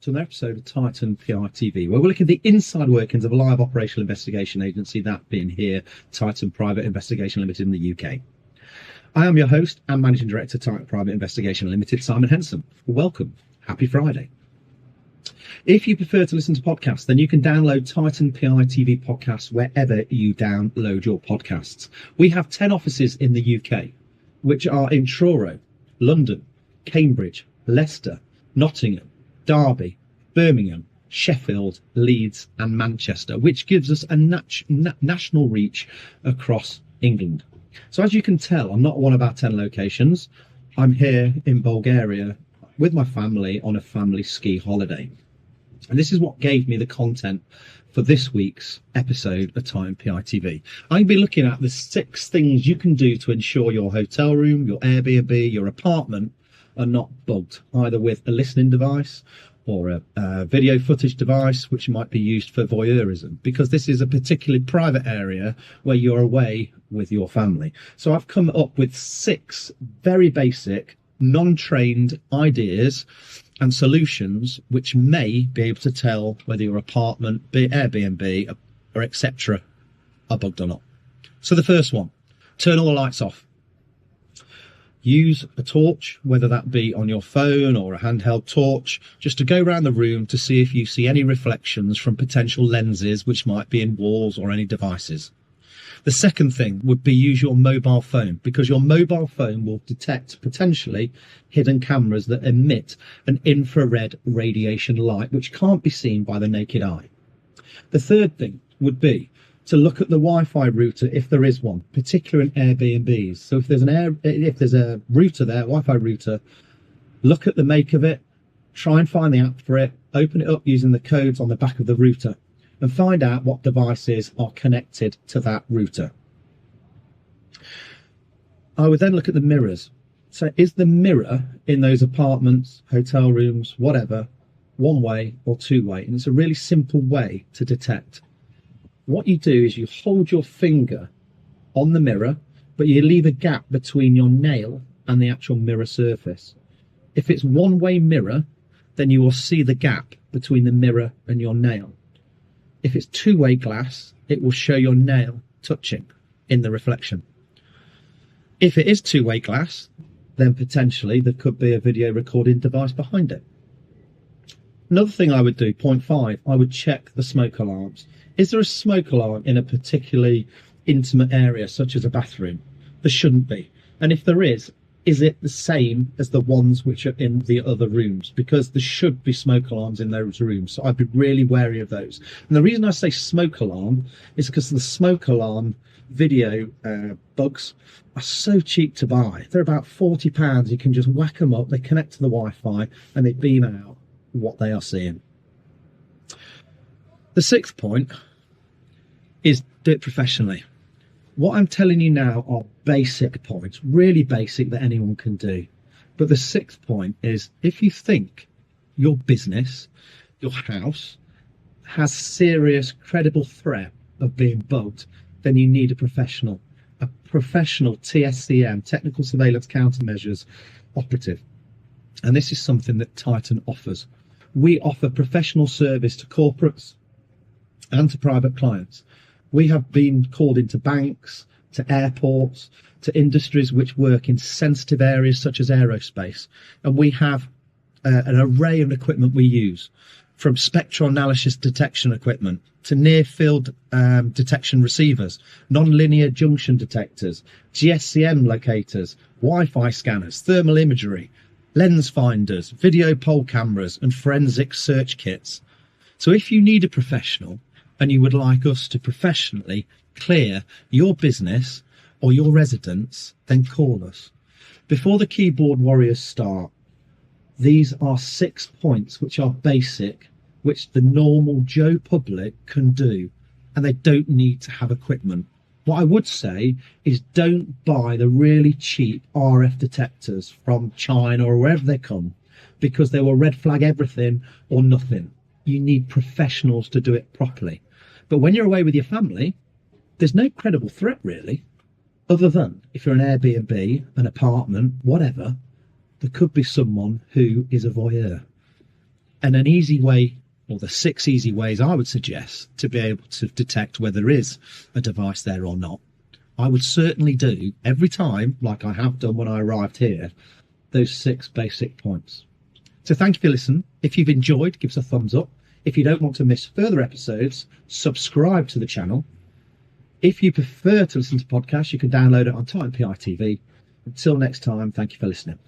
to another episode of Titan PI TV, where we're looking at the inside workings of a live operational investigation agency, that being here, Titan Private Investigation Limited in the UK. I am your host and Managing Director, Titan Private Investigation Limited, Simon Henson. Welcome. Happy Friday. If you prefer to listen to podcasts, then you can download Titan PI TV podcasts wherever you download your podcasts. We have 10 offices in the UK, which are in Truro, London, Cambridge, Leicester, Nottingham, Derby, Birmingham, Sheffield, Leeds and Manchester, which gives us a national reach across England. So as you can tell, I'm not one of our 10 locations. I'm here in Bulgaria with my family on a family ski holiday. And this is what gave me the content for this week's episode of Titan PI TV. I'm going to be looking at the 6 things you can do to ensure your hotel room, your Airbnb, your apartment are not bugged, either with a listening device or a video footage device, which might be used for voyeurism, because this is a particularly private area where you're away with your family. So I've come up with 6 very basic, non-trained ideas and solutions which may be able to tell whether your apartment, be it Airbnb or etc. are bugged or not. So the first one, turn all the lights off. Use a torch, whether that be on your phone or a handheld torch, just to go around the room to see if you see any reflections from potential lenses which might be in walls or any devices. The second thing would be use your mobile phone, because your mobile phone will detect potentially hidden cameras that emit an infrared radiation light which can't be seen by the naked eye. The third thing would be to look at the Wi-Fi router if there is one, particularly in Airbnbs. So if there's a router there, Wi-Fi router, look at the make of it, try and find the app for it, open it up using the codes on the back of the router, and find out what devices are connected to that router. I would then look at the mirrors. So is the mirror in those apartments, hotel rooms, whatever, one way or two way? And it's a really simple way to detect. What you do is you hold your finger on the mirror, but you leave a gap between your nail and the actual mirror surface. If it's one-way mirror, then you will see the gap between the mirror and your nail. If it's two-way glass, it will show your nail touching in the reflection. If it is two-way glass, then potentially there could be a video recording device behind it. Another thing I would do, point 5, I would check the smoke alarms. Is there a smoke alarm in a particularly intimate area, such as a bathroom? There shouldn't be. And if there is it the same as the ones which are in the other rooms? Because there should be smoke alarms in those rooms. So I'd be really wary of those. And the reason I say smoke alarm is because the smoke alarm video bugs are so cheap to buy. They're about £40. You can just whack them up. They connect to the Wi-Fi and they beam out what they are seeing. The 6th point is do it professionally. What I'm telling you now are basic points, really basic, that anyone can do. But the 6th point is, if you think your business, your house, has serious, credible threat of being bugged, then you need a professional TSCM, Technical Surveillance Countermeasures operative. And this is something that Titan offers. We offer professional service to corporates and to private clients. We have been called into banks, to airports, to industries which work in sensitive areas such as aerospace. And we have an array of equipment we use, from spectral analysis detection equipment to near-field detection receivers, non-linear junction detectors, GSCM locators, Wi-Fi scanners, thermal imagery, lens finders, video pole cameras and forensic search kits. So if you need a professional and you would like us to professionally clear your business or your residence, then call us. Before the keyboard warriors start, these are 6 points which are basic, which the normal Joe public can do, and they don't need to have equipment. What I would say is don't buy the really cheap RF detectors from China or wherever they come, because they will red flag everything or nothing. You need professionals to do it properly. But when you're away with your family, there's no credible threat really, other than if you're an Airbnb, an apartment, whatever, there could be someone who is a voyeur. And an easy way, or the 6 easy ways I would suggest to be able to detect whether there is a device there or not, I would certainly do every time, like I have done when I arrived here, those 6 basic points. So thank you for listening. If you've enjoyed, give us a thumbs up. If you don't want to miss further episodes, subscribe to the channel. If you prefer to listen to podcasts, you can download it on Titan PI TV. Until next time, thank you for listening.